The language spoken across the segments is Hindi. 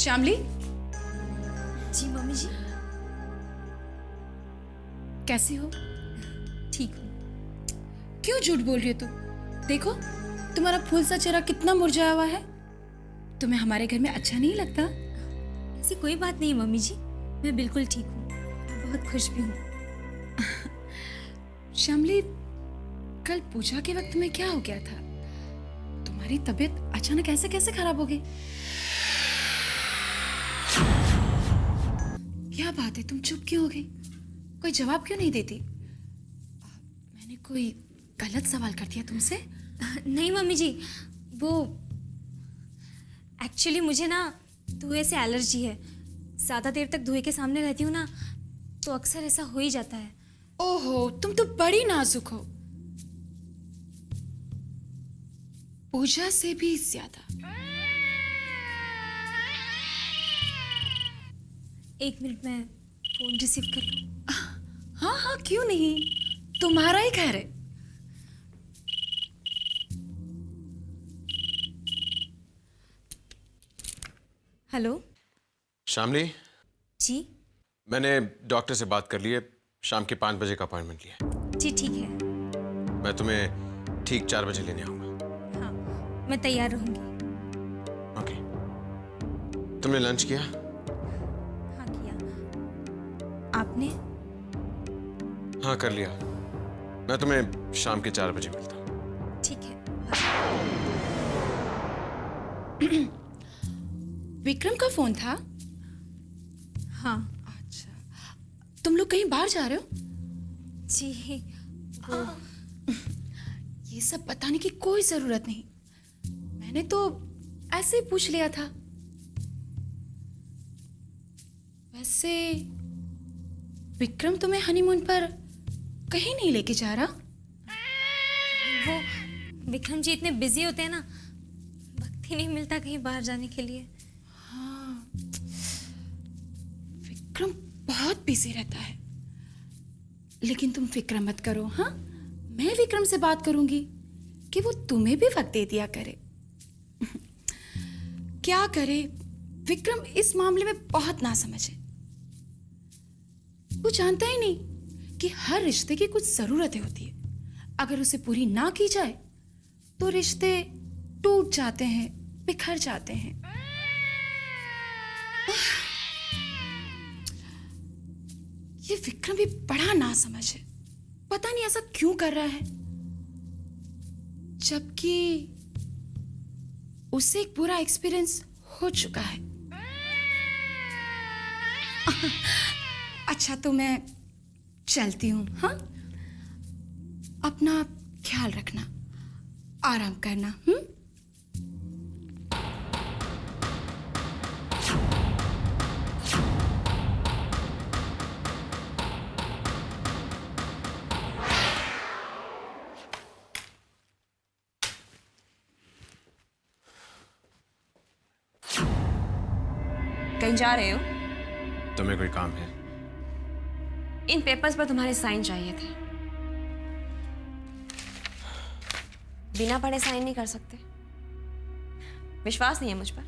श्यामली, जी मम्मी जी। कैसी हो? ठीक हूँ। क्यों झूठ बोल रही हो तुम? देखो, तुम्हारा फूल सा चेहरा कितना मुरझाया हुआ है। तुम्हें हमारे घर में अच्छा नहीं लगता? ऐसी कोई बात नहीं मम्मी जी, मैं बिल्कुल ठीक हूँ, बहुत खुश भी हूँ। श्यामली, कल पूजा के वक्त में क्या हो गया था? तुम्हारी तबीयत अचानक ऐसे कैसे खराब हो गई? क्या बात है, तुम चुप क्यों हो गई? कोई जवाब क्यों नहीं देती? मैंने कोई गलत सवाल कर दिया तुमसे? नहीं मम्मी जी, वो एक्चुअली मुझे ना धुएं से एलर्जी है। ज़्यादा देर तक धुएं के सामने रहती हूँ ना, तो अक्सर ऐसा हो ही जाता है। ओहो, तुम तो बड़ी नाजुक हो, पूजा से भी ज्यादा। एक मिनट में फ़ोन रिसीव कर लूँ? हाँ हाँ, क्यों नहीं, तुम्हारा ही घर है। हेलो श्यामली, जी। मैंने डॉक्टर से बात कर ली है, शाम के 5 बजे का अपॉइंटमेंट लिया है। जी ठीक है। मैं तुम्हें ठीक 4 बजे लेने आऊँगा। हाँ, मैं तैयार रहूँगी। ओके। तुमने लंच किया? हाँ किया। आपने? हाँ, कर लिया। मैं तुम्हें शाम के 4 बजे मिलता हूँ। ठीक है। विक्रम का फोन था? हाँ। अच्छा, तुम लोग कहीं बाहर जा रहे हो? जी वो ये सब बताने की कोई जरूरत नहीं, मैंने तो ऐसे ही पूछ लिया था। वैसे विक्रम तुम्हें हनीमून पर कहीं नहीं लेके जा रहा? वो विक्रम जी इतने बिजी होते हैं ना, वक्त ही नहीं मिलता कहीं बाहर जाने के लिए। हाँ, विक्रम बहुत बिजी रहता है। लेकिन तुम फिक्र मत करो, हाँ, मैं विक्रम से बात करूंगी कि वो तुम्हें भी वक्त दे दिया करे। क्या करे, विक्रम इस मामले में बहुत नासमझ है। वो जानता ही नहीं कि हर रिश्ते की कुछ जरूरतें होती है। अगर उसे पूरी ना की जाए तो रिश्ते टूट जाते हैं, बिखर जाते हैं। ये विक्रम भी बड़ा नासमझ है, पता नहीं ऐसा क्यों कर रहा है, जबकि उसे एक बुरा एक्सपीरियंस हो चुका है। अच्छा, तो मैं चलती हूँ, हाँ? अपना ख्याल रखना, आराम करना। कहीं जा रहे हो? तुम्हें कोई काम है? इन पेपर्स पर तुम्हारे साइन चाहिए थे। बिना पढ़े साइन नहीं कर सकते। विश्वास नहीं है मुझ पर?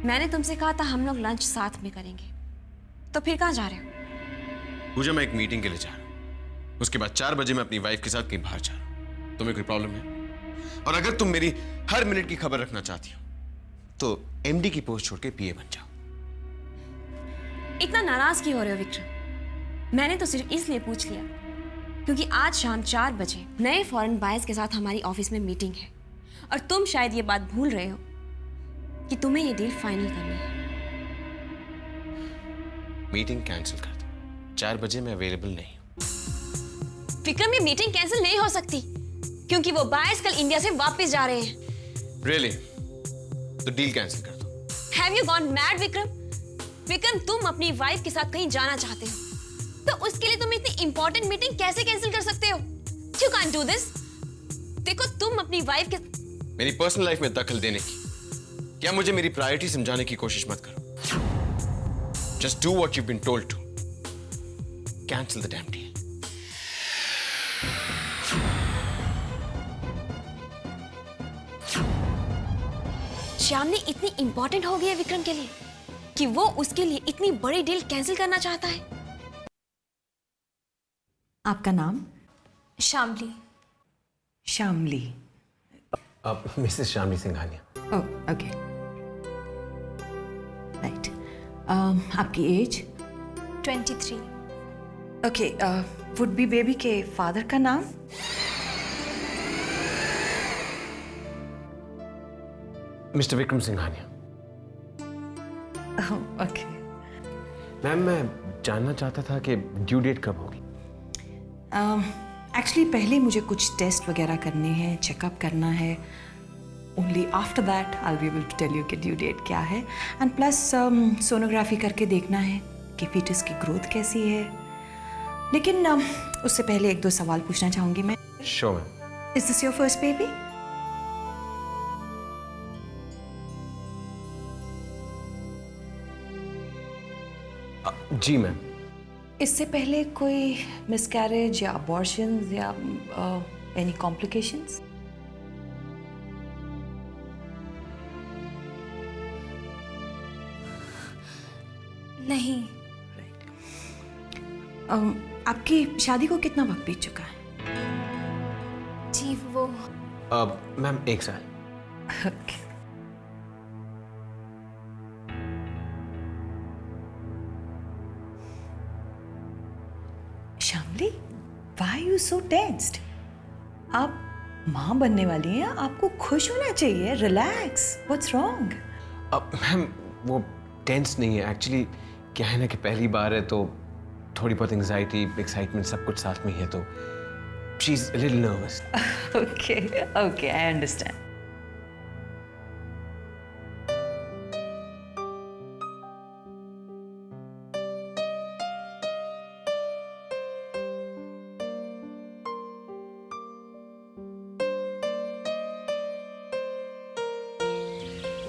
मैंने तुमसे कहा था हम लोग लंच साथ में करेंगे, तो फिर कहाँ जा रहे हो? पूजा, मैं एक मीटिंग के लिए जा रहा हूँ। उसके बाद 4 बजे मैं अपनी वाइफ के साथ कहीं बाहर जा रहा हूँ। तुम्हें कोई प्रॉब्लम है? और अगर तुम मेरी हर मिनट की खबर रखना चाहती हो तो एमडी की पोस्ट छोड़ के पीए बन जाओ। इतना नाराज क्यों हो रहे हो विक्रम? मैंने तो सिर्फ इसलिए पूछ लिया क्योंकि आज शाम 4 बजे नए फॉरेन बायर्स के साथ हमारी ऑफिस में मीटिंग है, और तुम शायद ये बात भूल रहे हो कि तुम्हें ये डील फाइनल करनी है। मीटिंग कैंसिल कर दो, 4 बजे मैं अवेलेबल नहीं हूं। विक्रम, ये मीटिंग कैंसिल नहीं हो सकती क्योंकि वो बायर्स कल इंडिया से वापस जा रहे हैं। Really? तो डील कैंसिल कर दो। Have you gone mad, Vikram? Vikram, तुम अपनी वाइफ के साथ कहीं जाना चाहते हो, तो उसके लिए तुम इतनी इंपॉर्टेंट मीटिंग कैसे कैंसिल कर सकते हो? You can't do this. देखो, तुम अपनी वाइफ के मेरी पर्सनल लाइफ में दखल देने की, क्या मुझे मेरी प्रायोरिटी समझाने की कोशिश मत करो। Just do what you've been told to. Cancel the damn deal. Shyam ने इतनी इंपॉर्टेंट हो गई है विक्रम के लिए कि वो उसके लिए इतनी बड़ी डील कैंसिल करना चाहता है। आपका नाम? Shamli. Shamli. Mrs Shamli Singhania. Oh okay, right. आपकी age? 23। Okay, would be baby के फादर का नाम? Mr Vikram Singhania. Okay. Ma'am, मैं जानना चाहता था कि ड्यू डेट कब होगी? एक्चुअली पहले मुझे कुछ टेस्ट वगैरह करने हैं, चेकअप करना है। Only after that I will be able to tell you कि ड्यू डेट क्या है। एंड प्लस सोनोग्राफी करके देखना है कि फीटस की ग्रोथ कैसी है। लेकिन उससे पहले एक दो सवाल पूछना चाहूँगी मैं। Sure ma'am. Is this your first baby? जी मैम। इससे पहले कोई मिसकैरेज या अबॉर्शंस या एनी कॉम्प्लिकेशंस? नहीं। आपकी शादी को कितना वक्त बीत चुका है? जी वो मैम 1 साल। Okay. Shamli, why are you so tensed? आप माँ बनने वाली हैं, आपको खुश होना चाहिए। Relax, what's wrong? मैम, वो टेंस नहीं है एक्चुअली। क्या है ना कि पहली बार है तो थोड़ी बहुत एंजाइटी, एक्साइटमेंट सब कुछ साथ में ही है, तो she is a little nervous. Okay okay, I understand.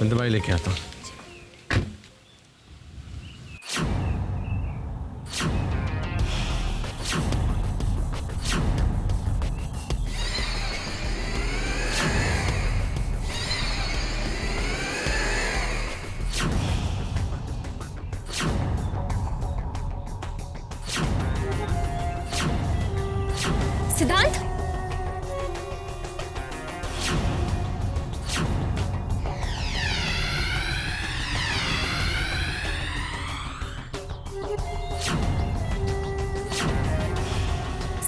मैं दवाई लेके आता हूँ। सिद्धांत,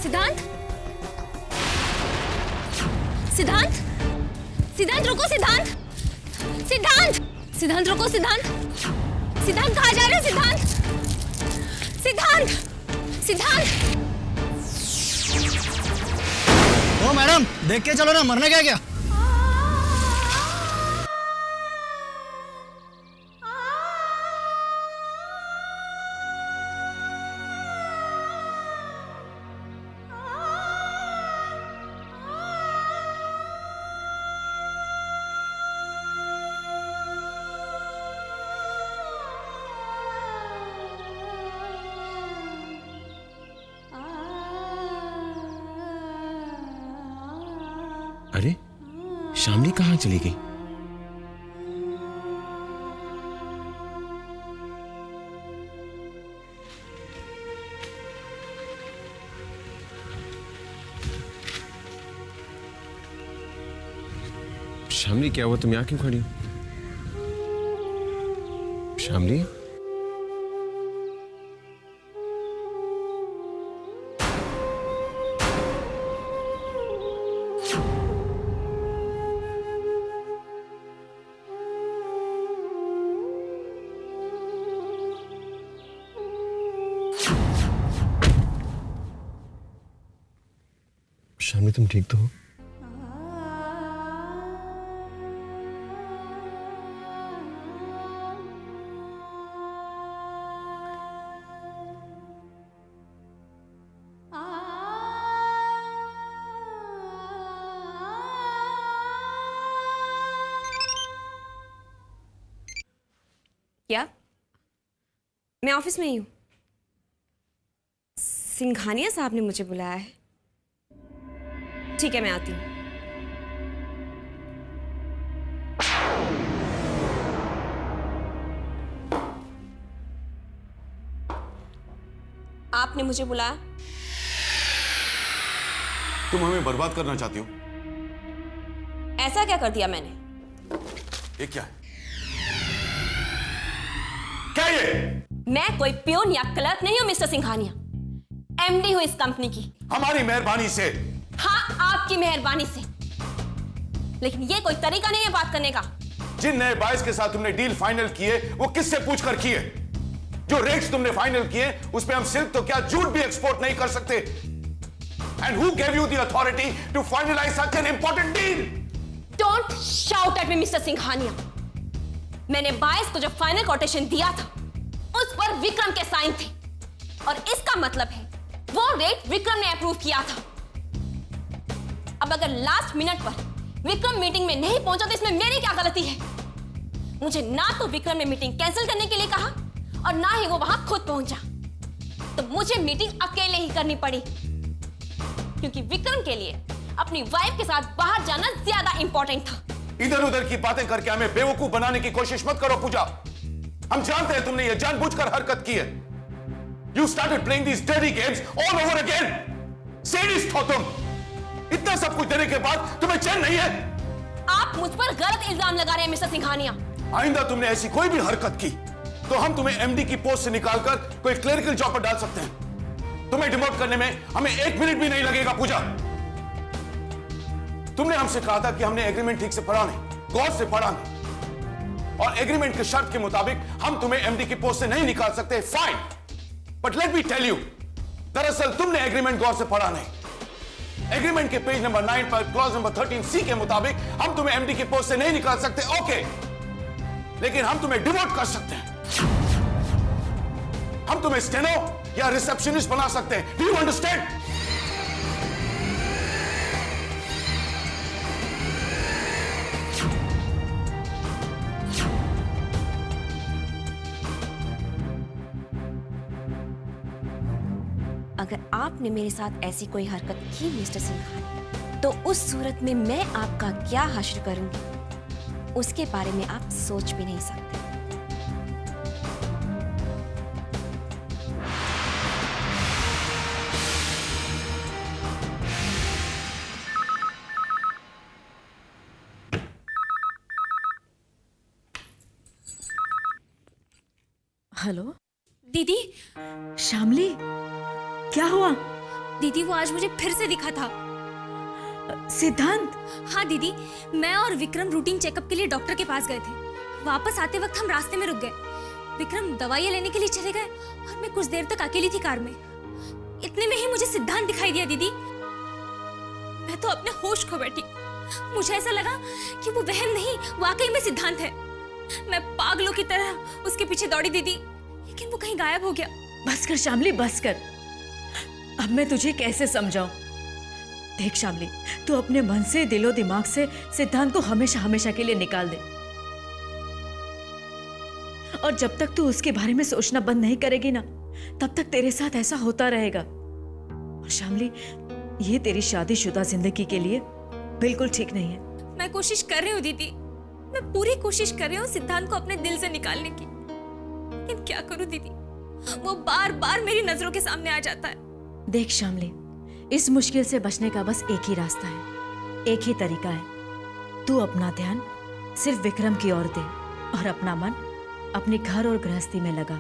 सिद्धांत, सिद्धांत, सिद्धांत रुको। सिद्धांत, सिद्धांत, सिद्धांत रुको। सिद्धांत, सिद्धांत कहाँ जा रहे हो? सिद्धांत, सिद्धांत, सिद्धांत। ओ मैडम, देख के चलो ना, मरने क्या क्या? अरे, शामली कहाँ चली गई? शामली, क्या हुआ? तुम यहाँ क्यों खड़ी हो? शामली? शामली, तुम ठीक तो हो? क्या? मैं ऑफिस में ही हूँ। सिंघानिया साहब ने मुझे बुलाया है। ठीक है, मैं आती हूँ। आपने मुझे बुलाया? तुम हमें बर्बाद करना चाहती हो? ऐसा क्या कर दिया मैंने? ये क्या है? क्या ये? मैं कोई प्यून या क्लर्क नहीं हूं मिस्टर सिंघानिया, एमडी हूं इस कंपनी की। हमारी मेहरबानी से। हाँ, आपकी मेहरबानी से। लेकिन ये कोई तरीका नहीं है बात करने का। जिन नए बायर्स के साथ तुमने डील फाइनल किए वो किससे पूछकर किए? जो रेट्स तुमने फाइनल किए उस पे हम सिर्फ तो क्या झूठ भी एक्सपोर्ट नहीं कर सकते। And who gave you the authority to finalise such an important deal? Don't shout at me mister Singhania. मैंने बायर्स को जो फाइनल कोटेशन दिया था उस पर विक्रम के साइन थे, और इसका मतलब है वो रेट विक्रम ने अप्रूव किया था। अब अगर लास्ट मिनट पर विक्रम मीटिंग में नहीं पहुंचा तो इसमें मेरी क्या गलती है? मुझे ना तो विक्रम ने मीटिंग कैंसिल करने के लिए कहा और ना ही वो वहां खुद पहुंचा, तो मुझे मीटिंग अकेले ही करनी पड़ी, क्योंकि विक्रम के लिए अपनी वाइफ के साथ बाहर जाना ज्यादा इंपॉर्टेंट था। इधर उधर की बातें करके हमें बेवकूफ बनाने की कोशिश मत करो पूजा। हम जानते हैं तुमने ये जानबूझकर हरकत की है। You started playing these dirty games all over again. Sadist हो तुम। इतना सब कुछ देने के बाद तुम्हें चैन नहीं है? आप मुझ पर गलत इल्जाम लगा रहे हैं मिस्टर सिंघानिया। आइंदा तुमने ऐसी कोई भी हरकत की तो हम तुम्हें एमडी की पोस्ट से निकालकर कोई क्लरिकल जॉब पर डाल सकते हैं। तुम्हें डिमोट करने में हमें 1 मिनट भी नहीं लगेगा पूजा। तुमने हमसे कहा था कि हमने एग्रीमेंट ठीक से पढ़ा नहीं, गौर से पढ़ा नहीं, और एग्रीमेंट के शर्त के मुताबिक हम तुम्हें एमडी की पोस्ट से नहीं निकाल सकते। Fine, but let me tell you, दरअसल तुमने एग्रीमेंट गौर से पढ़ा नहीं। एग्रीमेंट के पेज नंबर 9 पर क्लॉज नंबर 13C के मुताबिक हम तुम्हें एमडी की पोस्ट से नहीं निकाल सकते, ओके, लेकिन हम तुम्हें डिमोट कर सकते हैं। हम तुम्हें स्टेनो या रिसेप्शनिस्ट बना सकते हैं। Do you understand? अगर आपने मेरे साथ ऐसी कोई हरकत की मिस्टर सिंघानिया, तो उस सूरत में मैं आपका क्या हश्र करूंगी उसके बारे में आप सोच भी नहीं सकते। हेलो दीदी, श्यामली, क्या हुआ? दीदी वो आज मुझे फिर से दिखा था। सिद्धांत? हाँ दीदी, मैं और विक्रम रूटीन चेकअप के लिए डॉक्टर के पास गए थे। वापस आते वक्त हम रास्ते में रुक गए। विक्रम दवाइयाँ लेने के लिए चले गए और मैं कुछ देर तक अकेली थी कार में। इतने में ही मुझे सिद्धांत दिखाई दिया दीदी। मैं तो अपने होश खो बैठी। मुझे ऐसा लगा कि वो वहम नहीं, वाकई में सिद्धांत है। मैं पागलों की तरह उसके पीछे दौड़ी दीदी, लेकिन वो कहीं गायब हो गया। बस कर श्यामली, बस कर। अब मैं तुझे कैसे समझाऊं? देख श्यामली, तू अपने मन से, दिलो दिमाग से सिद्धांत को हमेशा हमेशा के लिए निकाल दे, और जब तक तू उसके बारे में सोचना बंद नहीं करेगी ना, तब तक तेरे साथ ऐसा होता रहेगा। और श्यामली, ये तेरी शादीशुदा जिंदगी के लिए बिल्कुल ठीक नहीं है। मैं कोशिश कर रही हूँ दीदी, मैं पूरी कोशिश कर रही हूँ सिद्धांत को अपने दिल से निकालने की, लेकिन क्या करूँ दीदी, वो बार बार मेरी नजरों के सामने आ जाता है। देख श्यामली, इस मुश्किल से बचने का बस एक ही रास्ता है, एक ही तरीका है। तू अपना ध्यान सिर्फ विक्रम की ओर दे और अपना मन अपने घर और गृहस्थी में लगा,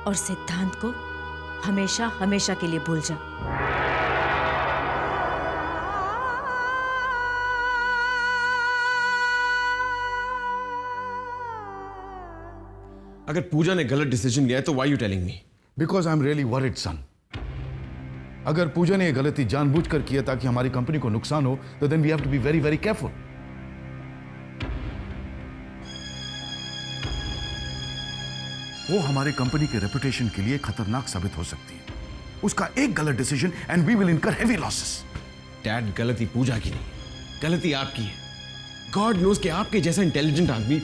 और सिद्धांत को हमेशा हमेशा के लिए भूल जा। अगर पूजा ने गलत डिसीजन लिया है तो why you telling me? Because I am really worried son. अगर पूजा ने यह गलती जानबूझकर किया ताकि हमारी कंपनी को नुकसान हो, तो then we have to be very very careful. वो हमारी कंपनी के रेपुटेशन के लिए खतरनाक साबित हो सकती है। उसका एक गलत डिसीजन एंड वी विल इनकर हेवी लॉसेस। डैड, गलती पूजा की नहीं, गलती आपकी है। गॉड नोज कि आपके जैसा इंटेलिजेंट आदमी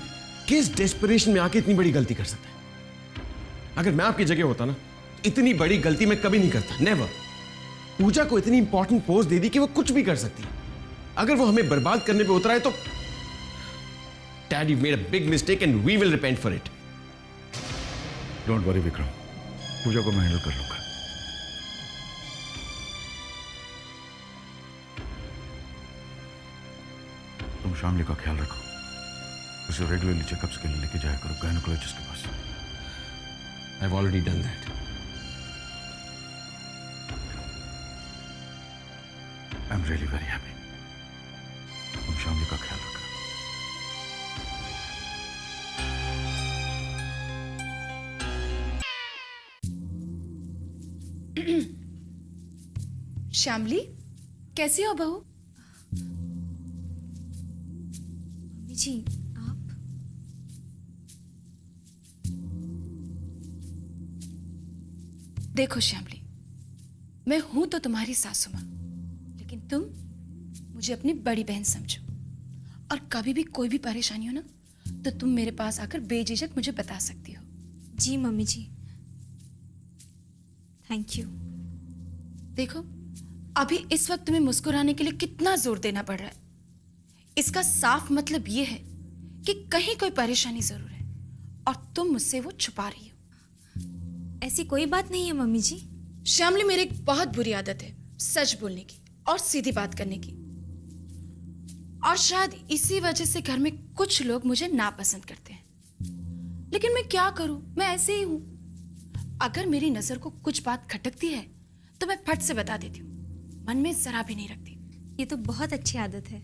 किस डेस्परेशन में आके इतनी बड़ी गलती कर सकता है। अगर मैं आपकी जगह होता ना, इतनी बड़ी गलती मैं कभी नहीं करता, नेवर। पूजा को इतनी इंपॉर्टेंट पोस्ट दे दी कि वो कुछ भी कर सकती है। अगर वो हमें बर्बाद करने पे उतरा है तो dad, you made a big mistake and we will repent for it. Don't worry Vikram, Pooja को मैं हैंडल कर लूंगा। तुम शामली का ख्याल रखो, उसे रेगुलरली चेकअप्स के लिए लेके जाया करो गायनेकोलॉजिस्ट के पास। I've already done that. I am really very happy. तुम शामली का ख्याल रखो। श्यामली, कैसी हो बहू? मम्मी जी आप? देखो श्यामली, मैं हूं तो तुम्हारी सासू मां, लेकिन तुम मुझे अपनी बड़ी बहन समझो। और कभी भी कोई भी परेशानी हो ना, तो तुम मेरे पास आकर बेझिझक मुझे बता सकती हो। जी मम्मी जी, थैंक यू। देखो, अभी इस वक्त तुम्हें मुस्कुराने के लिए कितना जोर देना पड़ रहा है। इसका साफ मतलब ये है कि कहीं कोई परेशानी जरूर है और तुम मुझसे वो छुपा रही हो। ऐसी कोई बात नहीं है मम्मी जी। श्यामली, मेरी एक बहुत बुरी आदत है सच बोलने की और सीधी बात करने की, और शायद इसी वजह से घर में कुछ लोग मुझे नापसंद करते हैं। लेकिन मैं क्या करूं, मैं ऐसे ही हूं। अगर मेरी नजर को कुछ बात खटकती है तो मैं फट से बता देती हूँ, मन में जरा भी नहीं रखती। ये तो बहुत अच्छी आदत है।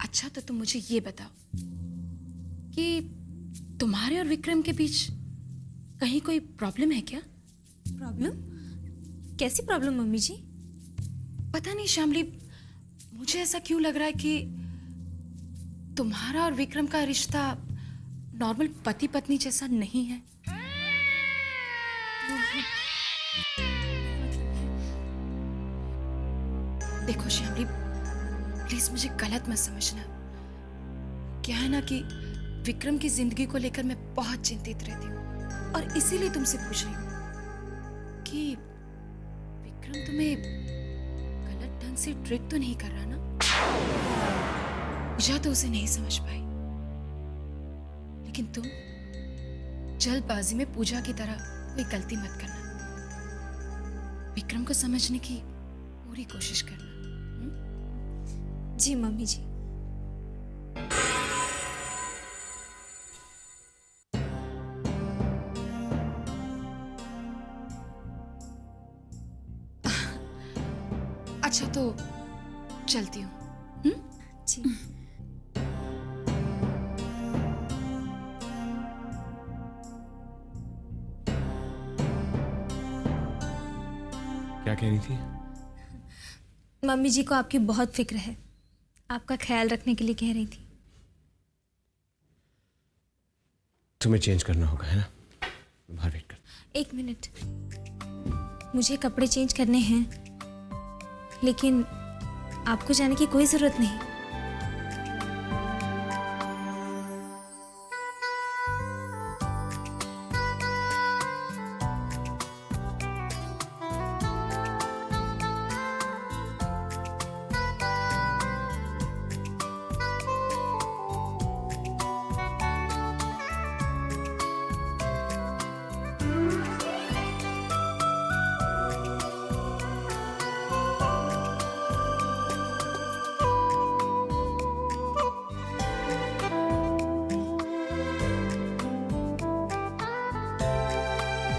अच्छा, तो तुम मुझे ये बताओ कि तुम्हारे और विक्रम के बीच कहीं कोई प्रॉब्लम है क्या? प्रॉब्लम? कैसी प्रॉब्लम मम्मी जी? पता नहीं श्यामली, मुझे ऐसा क्यों लग रहा है कि तुम्हारा और विक्रम का रिश्ता नॉर्मल पति पत्नी जैसा नहीं है। देखो श्यामली, प्लीज मुझे गलत मत समझना। क्या है ना कि विक्रम की जिंदगी को लेकर मैं बहुत चिंतित रहती हूँ, और इसीलिए तुमसे पूछ रही हूँ कि विक्रम तुम्हें गलत ढंग से ट्रीट तो नहीं कर रहा ना? या तो उसे नहीं समझ पाई, लेकिन तुम जल्दबाजी में पूजा की तरह कोई गलती मत करना। विक्रम को समझने की पूरी कोशिश करना। जी मम्मी जी। अच्छा, तो चलती हूँ। जी। क्या कह रही थी? मम्मी जी को आपकी बहुत फिक्र है, आपका ख्याल रखने के लिए कह रही थी। तुम्हें चेंज करना होगा, है ना? बाहर वेट कर। एक मिनट, मुझे कपड़े चेंज करने हैं, लेकिन आपको जाने की कोई जरूरत नहीं।